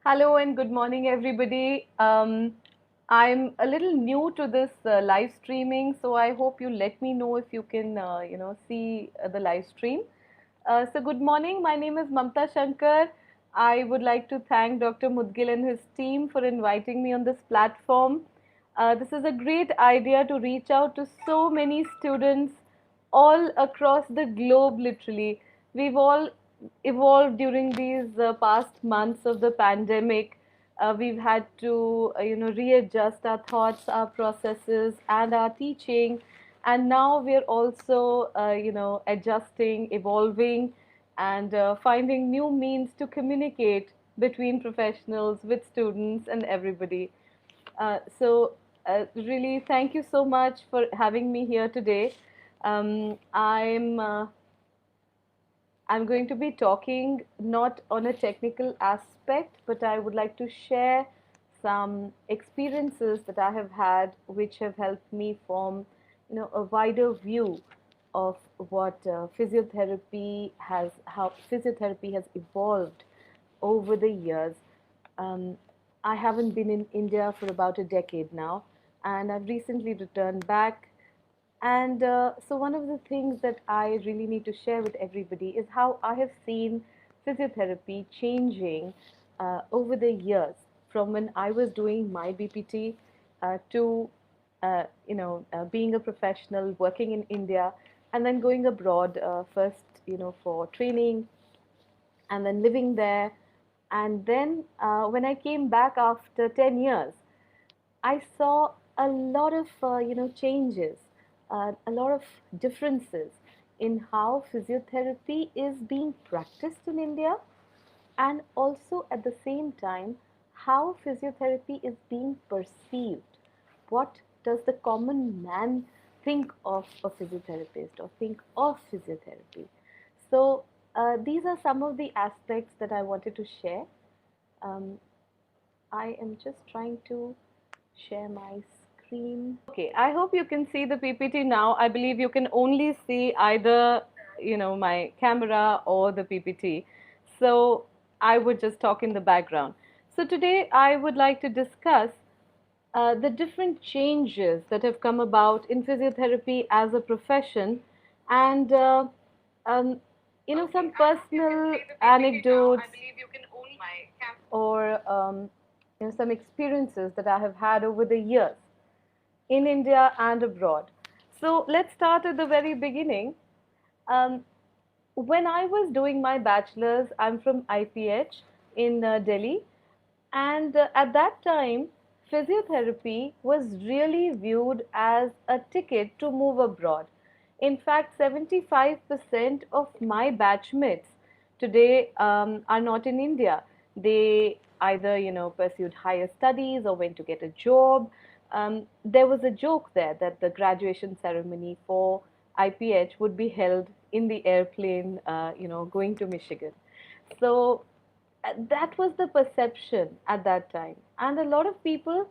Hello and good morning, everybody. I'm a little new to this live streaming, so I hope you let me know if you can, see the live stream. So, good morning. My name is Mamta Shankar. I would like to thank Dr. Mudgil and his team for inviting me on this platform. This is a great idea to reach out to so many students all across the globe, literally. We've all evolved during these past months of the pandemic. We've had to, readjust our thoughts, our processes, and our teaching. And now we're also, adjusting, evolving, and finding new means to communicate between professionals, with students, and everybody. Really, thank you so much for having me here today. I'm going to be talking not on a technical aspect, but I would like to share some experiences that I have had, which have helped me form, a wider view of what how physiotherapy has evolved over the years. Um, I haven't been in India for about a decade now, and I've recently returned back. And so, one of the things that I really need to share with everybody is how I have seen physiotherapy changing over the years from when I was doing my BPT to being a professional working in India and then going abroad first, for training and then living there. And then when I came back after 10 years, I saw a lot of changes, a lot of differences in how physiotherapy is being practiced in India, and also at the same time how physiotherapy is being perceived. What does the common man think of a physiotherapist or think of physiotherapy? So these are some of the aspects that I wanted to share. Um, I am just trying to share my screen. Okay, I hope you can see the PPT now. I believe you can only see either, my camera or the PPT. So I would just talk in the background. So today I would like to discuss the different changes that have come about in physiotherapy as a profession and, um, some personal anecdotes or some experiences that I have had over the years in India and abroad. So let's start at the very beginning. Um, when I was doing my bachelor's, I'm from IPH in Delhi, and at that time, physiotherapy was really viewed as a ticket to move abroad. In fact, 75% of my batchmates today are not in India. They either, pursued higher studies or went to get a job. There was a joke there that the graduation ceremony for IPH would be held in the airplane, going to Michigan. So that was the perception at that time, and a lot of people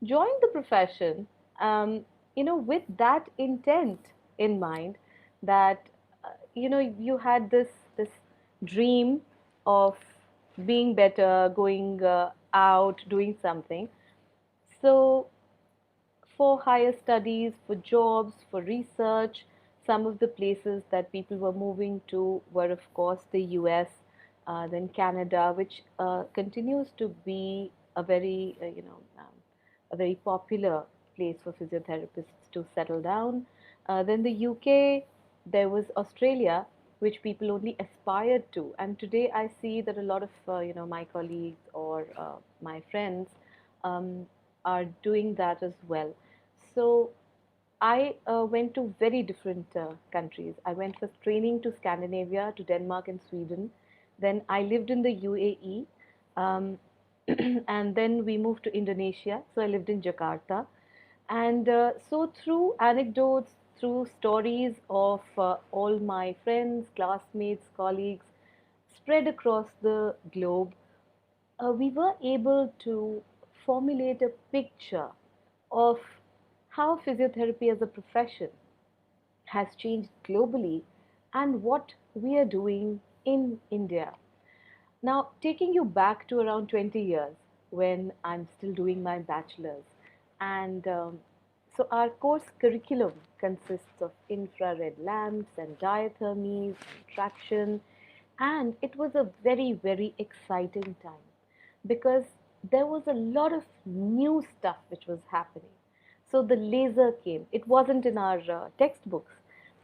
joined the profession, with that intent in mind, that you had this dream of being better, going out, doing something. So for higher studies, for jobs, for research. Some of the places that people were moving to were, of course, the US, then Canada, which continues to be a very popular place for physiotherapists to settle down. Then the UK, there was Australia, which people only aspired to. And today I see that a lot of, my colleagues or my friends um, are doing that as well. So I went to very different countries. I went for training to Scandinavia, to Denmark and Sweden. Then I lived in the UAE. Um, and then we moved to Indonesia. So I lived in Jakarta. And so through anecdotes, through stories of all my friends, classmates, colleagues spread across the globe, we were able to formulate a picture of how physiotherapy as a profession has changed globally and what we are doing in India. Now, taking you back to around 20 years when I'm still doing my bachelor's, and so our course curriculum consists of infrared lamps and diathermies and traction, and it was a very, very exciting time because there was a lot of new stuff which was happening. So the laser came. It wasn't in our textbooks,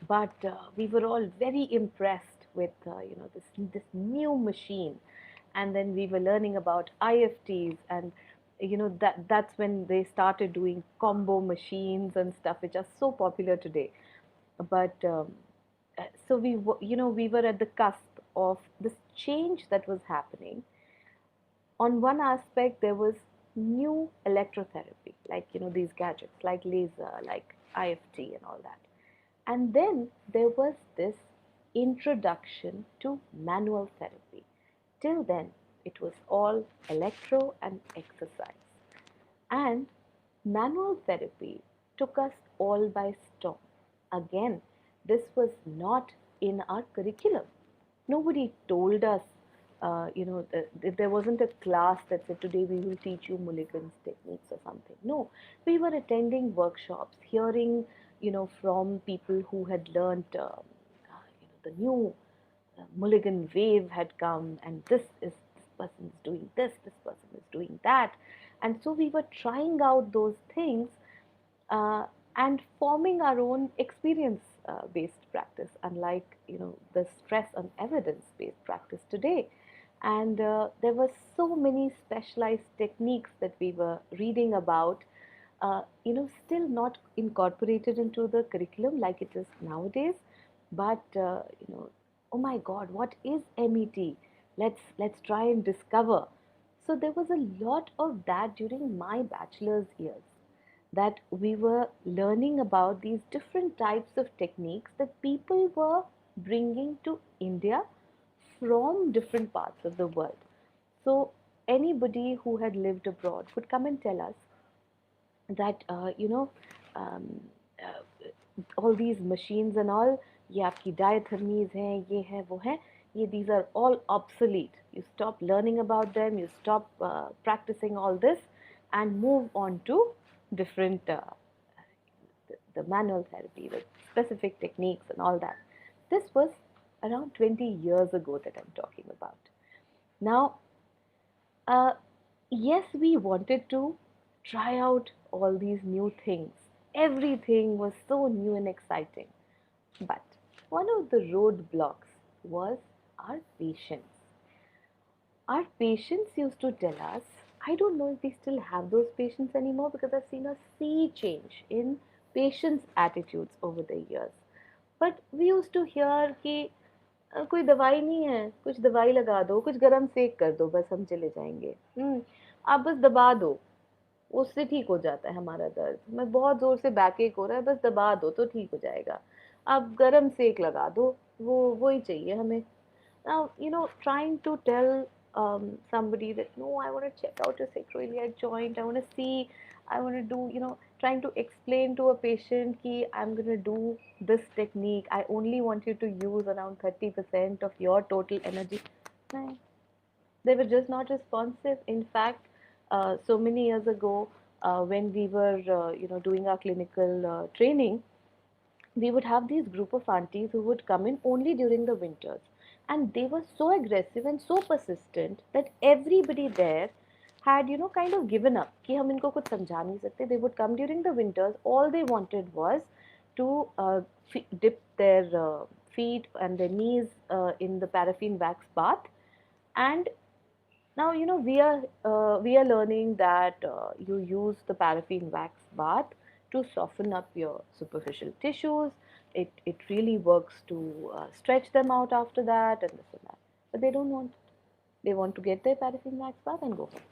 but we were all very impressed with this new machine. And then we were learning about IFTs, and that's when they started doing combo machines and stuff, which are so popular today. But so we were at the cusp of this change that was happening. On one aspect there was new electrotherapy, like these gadgets like laser, like IFT and all that. And then there was this introduction to manual therapy. Till then it was all electro and exercise, and manual therapy took us all by storm. Again, this was not in our curriculum. Nobody told us, there wasn't a class that said, today we will teach you Mulligan's techniques or something. No, we were attending workshops, hearing, from people who had learned, the new Mulligan wave had come, and this person is doing this person is doing that. And so we were trying out those things, uh, and forming our own experience based practice, unlike the stress on evidence based practice today. And there were so many specialized techniques that we were reading about, still not incorporated into the curriculum like it is nowadays. But oh my God, what is MET? Let's try and discover. So there was a lot of that during my bachelor's years, that we were learning about these different types of techniques that people were bringing to India from different parts of the world. So anybody who had lived abroad could come and tell us that um, all these machines and all, ये आपकी diathermies हैं, ये है वो है, ये these are all obsolete. You stop learning about them, you stop practicing all this, and move on to different the manual therapy, the specific techniques and all that. This was around 20 years ago that I'm talking about. Now, uh, yes, we wanted to try out all these new things. Everything was so new and exciting. But one of the roadblocks was our patients. Our patients used to tell us, I don't know if we still have those patients anymore, because I've seen a sea change in patients' attitudes over the years. But we used to hear कि कोई दवाई नहीं है, कुछ दवाई लगा दो, कुछ गरम सेक कर दो, बस हम चले जाएंगे। आप बस दबा दो, उससे ठीक हो जाता है हमारा दर्द। मैं बहुत जोर से बैक एक हो रहा है, बस दबा दो तो ठीक हो जाएगा। आप गरम सेक लगा दो, वही चाहिए हमें। Now, trying to tell somebody that, no, I want to check out your sacroiliac joint, I want to see, I want to do, trying to explain to a patient ki I'm going to do this technique, I only want you to use around 30% of your total energy. No, they were just not responsive. In fact, so many years ago, when we were, doing our clinical training, we would have these group of aunties who would come in only during the winters, and they were so aggressive and so persistent that everybody there had kind of given up कि हम इनको कुछ समझा नहीं सकते. They would come during the winters. All they wanted was to dip their feet and their knees in the paraffin wax bath. And now, we are learning that you use the paraffin wax bath to soften up your superficial tissues. It really works to stretch them out after that and this and that. But they don't want it. They want to get their paraffin wax bath and go home.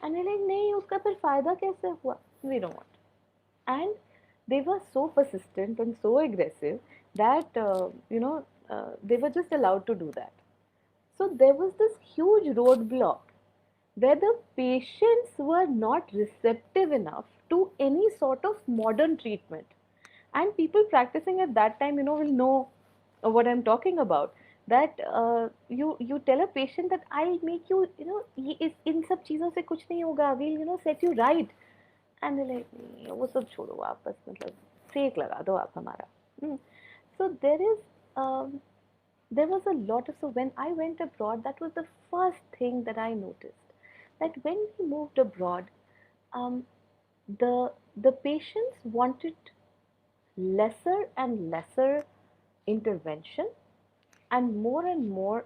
And we're like, नहीं उसका फिर फायदा कैसे हुआ? We don't want. And they were so persistent and so aggressive that they were just allowed to do that. So there was this huge roadblock where the patients were not receptive enough to any sort of modern treatment. And people practicing at that time, will know what I'm talking about. that you tell a patient that I'll make you, ये इस इन सब चीज़ों से कुछ नहीं होगा, we'll set you right, and they're like नहीं वो सब छोड़ो आप बस मतलब सेक लगा दो आप हमारा. So there was a lot of, so when I went abroad, that was the first thing that I noticed, that when we moved abroad, um, the patients wanted lesser and lesser intervention and more,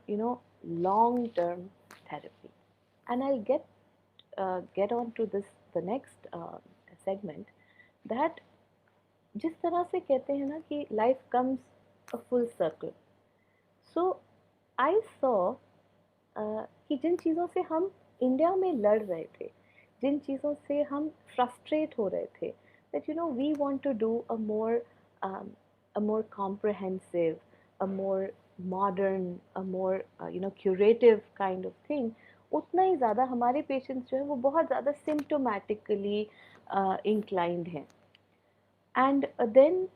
long term therapy. And I'll get on to this, the next segment, that जिस तरह से कहते हैं ना कि life comes a full circle. So I saw कि जिन चीज़ों से हम इंडिया में लड़ रहे थे, जिन चीज़ों से हम फ्रस्ट्रेट हो रहे थे, that we want to do um, a more comprehensive, a more modern, a more curative kind of thing, उतना ही ज़्यादा हमारे पेशेंट्स जो है वो बहुत ज़्यादा सिम्टोमेटिकली inclined हैं. And then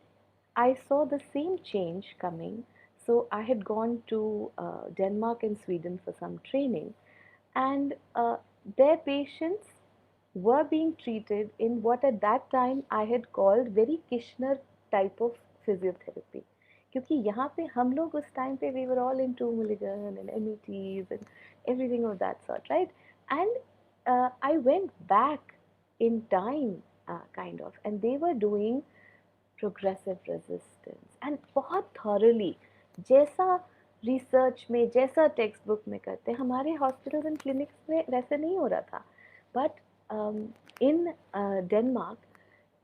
I saw the same change coming. So I had gone to Denmark and Sweden for some training, and their patients were being treated in what at that time I had called very Kishner type of physiotherapy. क्योंकि यहाँ पे हम लोग उस time पे we were all into Mulligan and METs and everything of that sort, right? And I went back in time, kind of, and they were doing progressive resistance and बहुत thoroughly, जैसा research में, जैसा text book में करते हैं, हमारे hospitals and clinics में वैसे नहीं हो रहा था. But in Denmark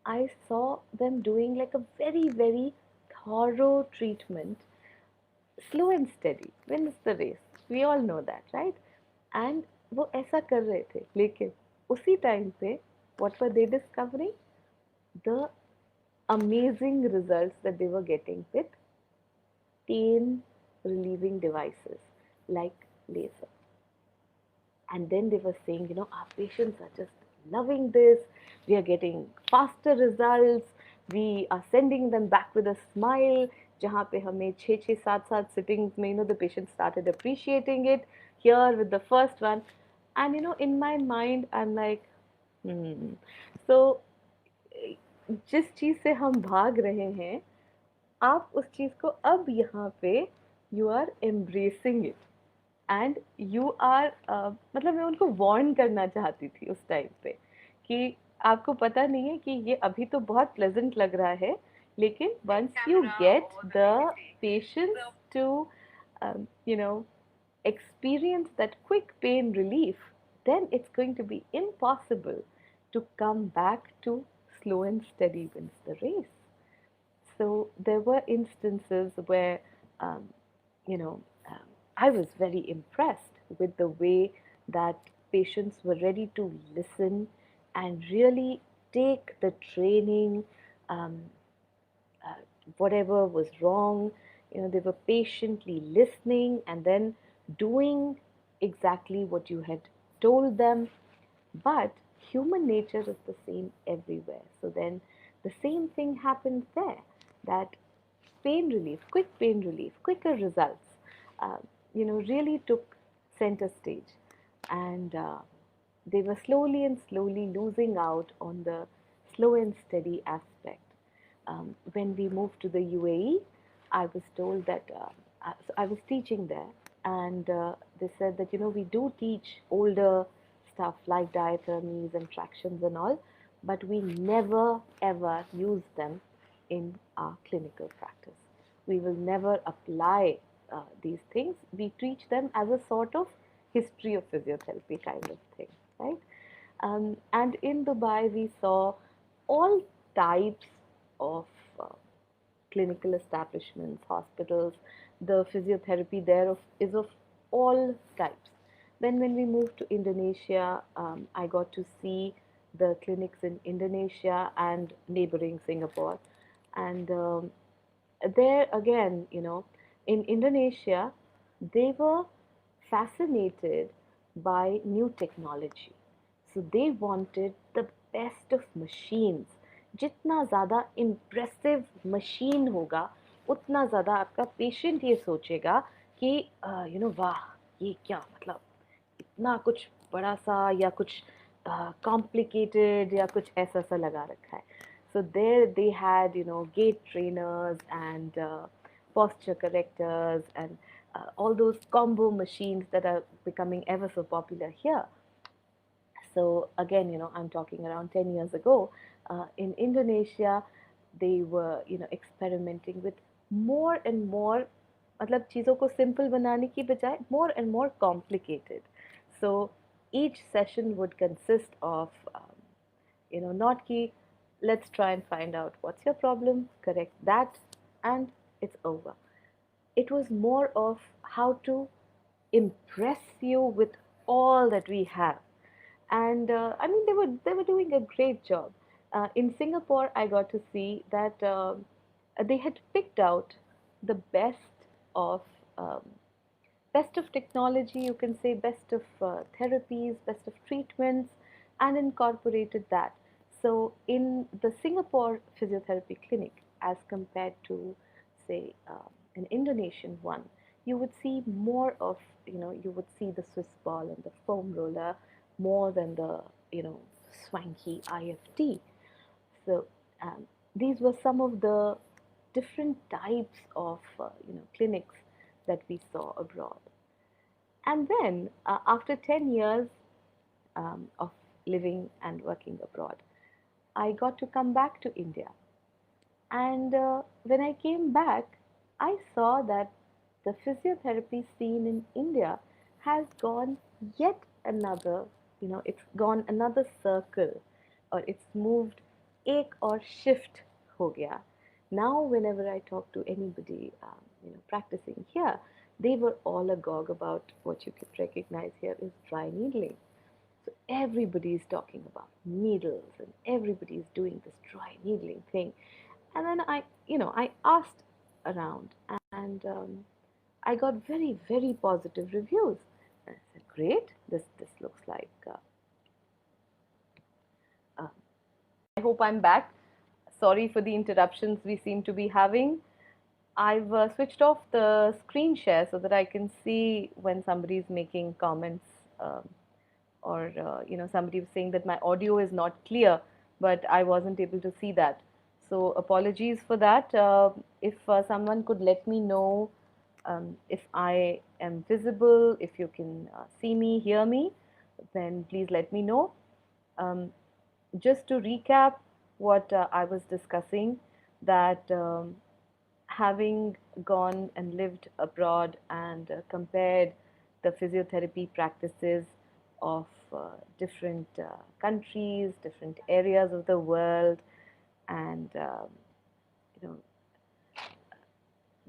I saw them doing like a very, very thorough treatment, slow and steady, wins the race. We all know that, right? And वो ऐसा कर रहे थे, लेकिन उसी टाइम पे what were they discovering? The amazing results that they were getting with pain relieving devices like laser. And then they were saying, our patients are just loving this. We are getting faster results. We are sending them back with a smile. जहाँ पे हमें 6-7 sittings में, the patient started appreciating it. Here with the first one, and in my mind, I'm like, So जिस चीज़ से हम भाग रहे हैं, आप उस चीज़ को अब यहाँ पे you are embracing it, and you are, मतलब मैं उनको वार्न करना चाहती थी उस टाइम पे कि आपको पता नहीं है कि ये अभी तो बहुत प्लेजेंट लग रहा है, लेकिन once you get the patience to you know experience that quick pain relief, then it's going to be impossible to come back to slow and steady wins the race. So there were instances where, um, you know, um, I was very impressed with the way that patients were ready to listen and really take the training, um, uh, whatever was wrong. They were patiently listening and then doing exactly what you had told them. But human nature is the same everywhere. So then the same thing happens there, that pain relief, quicker results, uh, really took center stage. And they were slowly and slowly losing out on the slow and steady aspect. When we moved to the UAE, I was told that so I was teaching there, and they said that we do teach older stuff like diathermies and tractions and all, but we never ever use them in our clinical practice. We will never apply these things. We teach them as a sort of history of physiotherapy kind of thing, right? And in Dubai, we saw all types of clinical establishments, hospitals. The physiotherapy there is of all types. Then, when we moved to Indonesia, I got to see the clinics in Indonesia and neighboring Singapore. And there again, in Indonesia, they were fascinated by new technology. So they wanted the best of machines. जितना ज़्यादा impressive machine होगा, उतना ज़्यादा आपका patient ये सोचेगा कि वाह, ये क्या मतलब इतना कुछ बड़ा सा या कुछ कॉम्प्लिकेटेड या कुछ ऐसा सा लगा रखा है. So there they had, gait trainers and posture correctors and all those combo machines that are becoming ever so popular here. So again, I'm talking around 10 years ago. In Indonesia, they were, experimenting with more and more, मतलब चीज़ों को simple बनाने की बजाय more and more complicated. So each session would consist of, not कि let's try and find out what's your problem, correct that, and it's over. It was more of how to impress you with all that we have. And I mean, they were doing a great job. In Singapore, I got to see that they had picked out the of um, best of technology, you can say best of therapies, best of treatments, and incorporated that. So in the Singapore physiotherapy clinic, as compared to, say, an Indonesian one, you would see more of, you would see the Swiss ball and the foam roller more than the, swanky IFT. So these were some of the different types of, clinics that we saw abroad. And then, after 10 years of living and working abroad, I got to come back to India. And when I came back, I saw that the physiotherapy scene in India has gone yet another, it's gone another circle, or it's moved एक और shift हो गया. Now, whenever I talk to anybody, practicing here, they were all agog about what you could recognize here is dry needling. So everybody is talking about needles and everybody is doing this dry needling thing. And then I asked around and I got very, very positive reviews. And I said, great, this looks like. Uh, I hope I'm back. Sorry for the interruptions we seem to be having. I've switched off the screen share so that I can see when somebody is making comments, or somebody was saying that my audio is not clear, but I wasn't able to see that. So apologies for that. If someone could let me know if I am visible, if you can see me, hear me, then please let me know. Um, just to recap what I was discussing, that having gone and lived abroad and compared the physiotherapy practices of different countries, different areas of the world, and you know,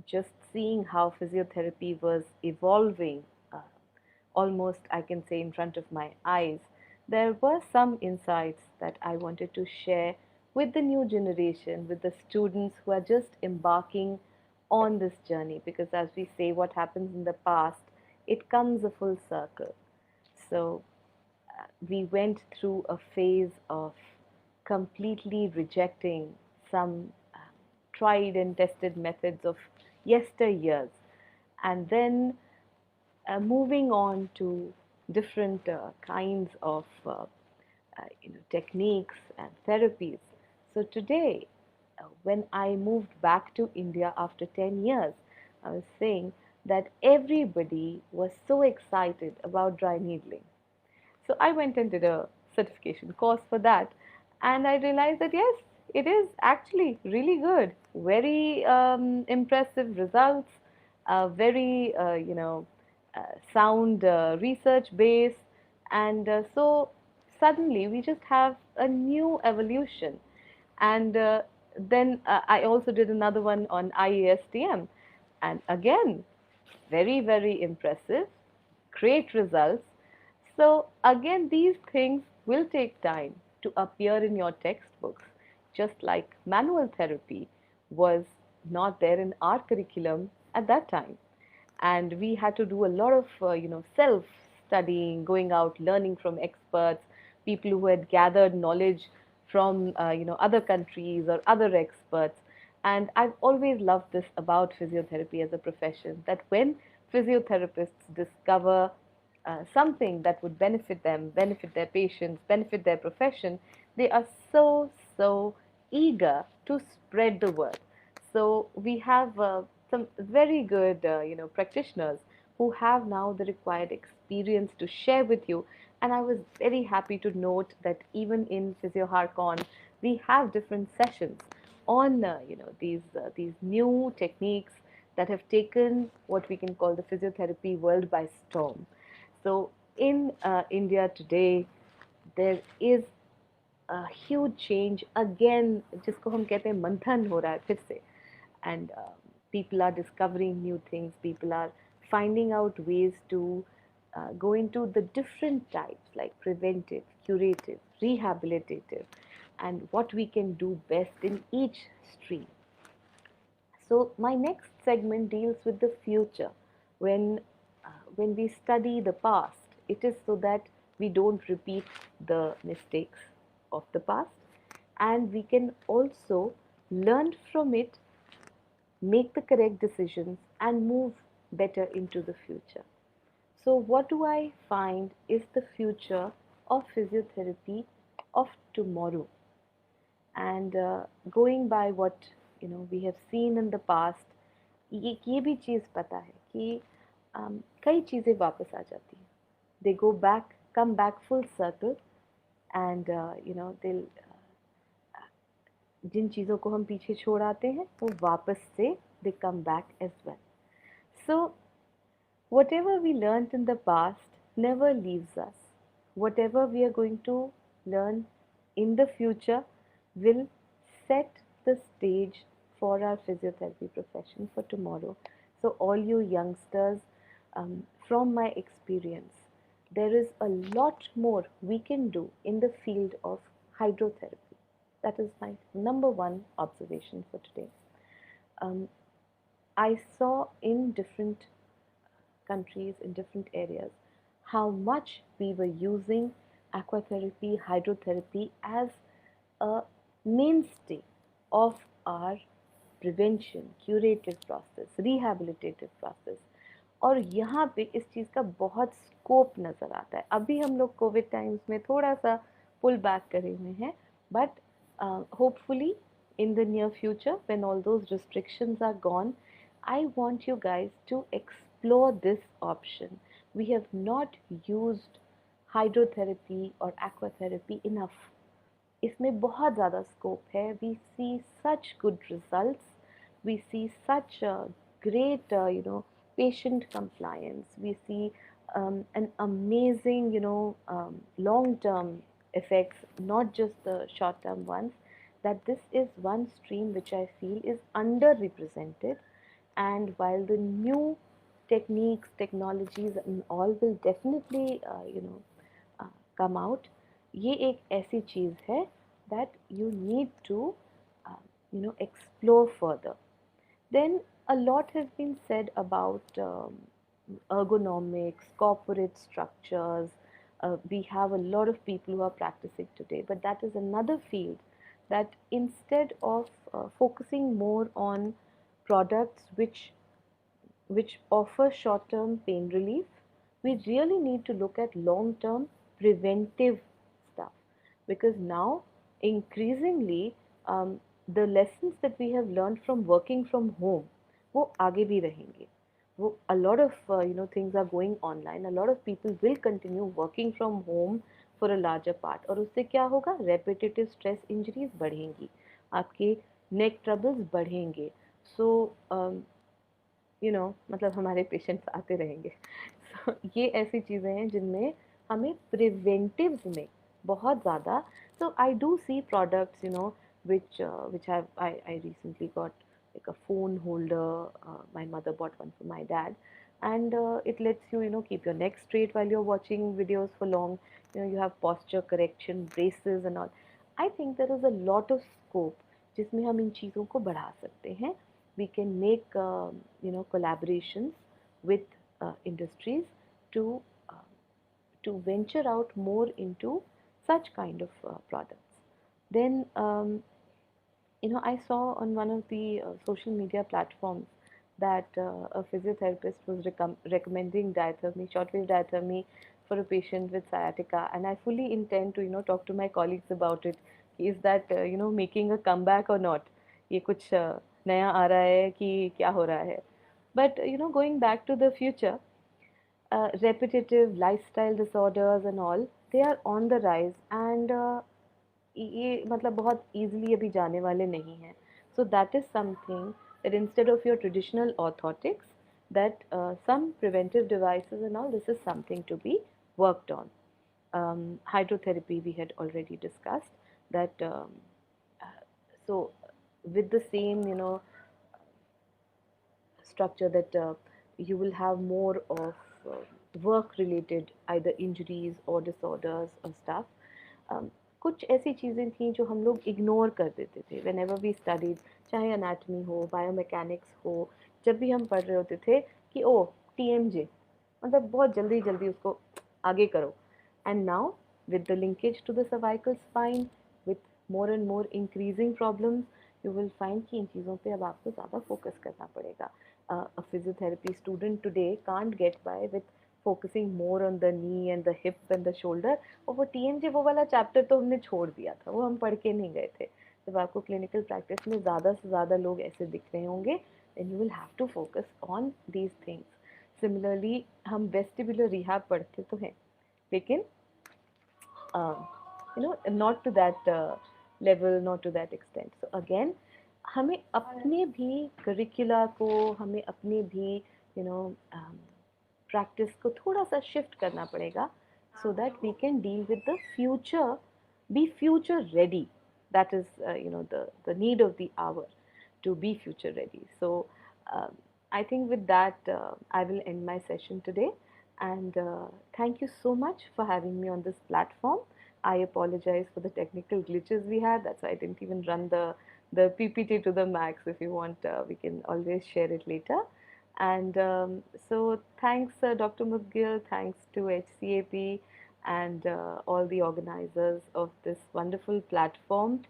just seeing how physiotherapy was evolving, uh, almost I can say in front of my eyes, there were some insights that I wanted to share with the new generation, with the students who are just embarking on this journey. Because as we say, what happens in the past, it comes a full circle. So we went through a phase of completely rejecting some tried and tested methods of yesteryears, and then moving on to different kinds of techniques and therapies. So today, when I moved back to India after 10 years, I was saying that everybody was so excited about dry needling. So I went and did a certification course for that, and I realized that yes, it is actually really good, very impressive results, very sound research base, and so suddenly we just have a new evolution. And then I also did another one on IASTM, and again, very, very impressive, great results. So, again, these things will take time to appear in your textbooks, just like manual therapy was not there in our curriculum at that time. And we had to do a lot of, self studying, going out, learning from experts, people who had gathered knowledge from, other countries or other experts. And I've always loved this about physiotherapy as a profession, that when physiotherapists discover something that would benefit them, benefit their patients, benefit their profession, they are so eager to spread the word. So we have some very good, practitioners who have now the required experience to share with you. And I was very happy to note that even in Physio Harcon, we have different sessions on, these new techniques that have taken what we can call the physiotherapy world by storm. So in India today, there is a huge change again, जिसको हम कहते हैं मंथन हो रहा है फिर से. And people are discovering new things, people are finding out ways to go into the different types like preventive, curative, rehabilitative, and what we can do best in each stream. So my next segment deals with the future. When we study the past, it is so that we don't repeat the mistakes of the past, and we can also learn from it, make the correct decisions, and move better into the future. So what do I find is the future of physiotherapy of tomorrow? And going by what we have seen in the past, ये भी चीज़ पता है कि कई चीज़ें वापस आ जाती हैं. They go back, come back full circle, and they'll जिन चीज़ों को हम पीछे छोड़ आते हैं वो वापस से they come back as well. So whatever we learned in the past never leaves us. Whatever we are going to learn in the future will set the stage for our physiotherapy profession for tomorrow. So, all you youngsters, from my experience, there is a lot more we can do in the field of hydrotherapy. That is my number one observation for today. Um, I saw in different countries, in different areas, how much we were using aquatherapy, hydrotherapy as a mainstay of our prevention, curative process, rehabilitative process. और यहाँ पे इस चीज़ का बहुत scope नज़र आता है. अभी हम लोग कोविड टाइम्स में थोड़ा सा पुल बैक करे हुए हैं, but hopefully in the near future, when all those restrictions are gone, I want you guys to explore this option. We have not used hydrotherapy or aquatherapy enough. इसमें बहुत ज़्यादा scope है. We see such good results, we see such great patient compliance, we see an amazing long term effects, not just the short term ones. That this is one stream which I feel is underrepresented, and while the new techniques, technologies and all will definitely come out, ये एक ऐसी चीज़ है that you need to explore further. Then a lot has been said about ergonomics, corporate structures. We have a lot of people who are practicing today, but that is another field that instead of focusing more on products which offer short-term pain relief, we really need to look at long-term preventive stuff, because now increasingly the lessons that we have learned from working from home वो आगे भी रहेंगे. वो a lot of things are going online. A lot of people will continue working from home for a larger part, और उससे क्या होगा? Repetitive stress injuries बढ़ेंगी, आपके neck troubles बढ़ेंगे. So मतलब हमारे पेशेंट्स आते रहेंगे. So, ये ऐसी चीज़ें हैं जिनमें हमें प्रिवेंटिव्स में बहुत ज़्यादा. So I do see products which I recently got, like a phone holder. My mother bought one for my dad, and it lets you keep your neck straight while you're watching videos for long. You have posture correction, braces and all. I think there is a lot of scope जिसमें हम इन चीज़ों को बढ़ा सकते हैं. We can make collaborations with industries to venture out more into such kind of products. Then I saw on one of the social media platforms that a physiotherapist was recommending diathermy, shortwave diathermy, for a patient with sciatica, and I fully intend to talk to my colleagues about it. Is that making a comeback or not? ये कुछ नया आ रहा है कि क्या हो रहा है? But going back to the future, repetitive lifestyle disorders and all, they are on the rise, and ये मतलब बहुत easily अभी जाने वाले नहीं हैं. So that is something that instead of your traditional orthotics, that some preventive devices and all, this is something to be worked on. Hydrotherapy we had already discussed that. So with the same structure, that you will have more of work related either injuries or disorders or stuff. um, कुछ ऐसी चीज़ें थी जो हम लोग ignore कर देते थे वेन एवर वी स्टडीड, चाहे अनाटमी हो, बायोमैकेनिक्स हो, जब भी हम पढ़ रहे होते थे कि ओ टीएमजे, मतलब बहुत जल्दी जल्दी उसको आगे करो. And now with the linkage to the cervical spine, with more and more increasing problems, you will find कि इन चीज़ों पे अब आपको ज़्यादा फोकस करना पड़ेगा. A physiotherapy student today can't get by with focusing more on the knee and the hip and the shoulder. और वो टीएमजे वो वाला चैप्टर तो हमने छोड़ दिया था, वो हम पढ़ के नहीं गए थे. जब आपको क्लिनिकल प्रैक्टिस में ज़्यादा से ज़्यादा लोग ऐसे दिख रहे होंगे, then you will have to focus on these things. Similarly, हम वेस्टिबुलर रिहैब पढ़ते तो हैं, लेकिन not to that level, not to that extent. So again, हमें अपने भी करिकुला को, हमें अपने भी प्रैक्टिस को थोड़ा सा शिफ्ट करना पड़ेगा, so that we can deal with the future, be future ready. That is the need of the hour, to be future ready. So um, I think with that I will end my session today, and thank you so much for having me on this platform. I apologize for the technical glitches we had. That's why I didn't even run the PPT to the max. If you want, we can always share it later. And so thanks, Dr. Mudgil, thanks to HCAP and all the organizers of this wonderful platform.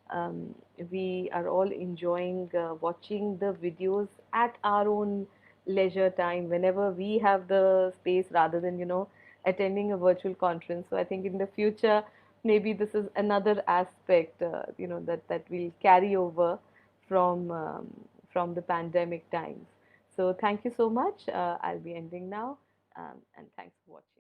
Um, we are all enjoying watching the videos at our own leisure time whenever we have the space, rather than attending a virtual conference. So I think in the future, maybe this is another aspect that will carry over from from the pandemic times. So thank you so much. I'll be ending now, and thanks for watching.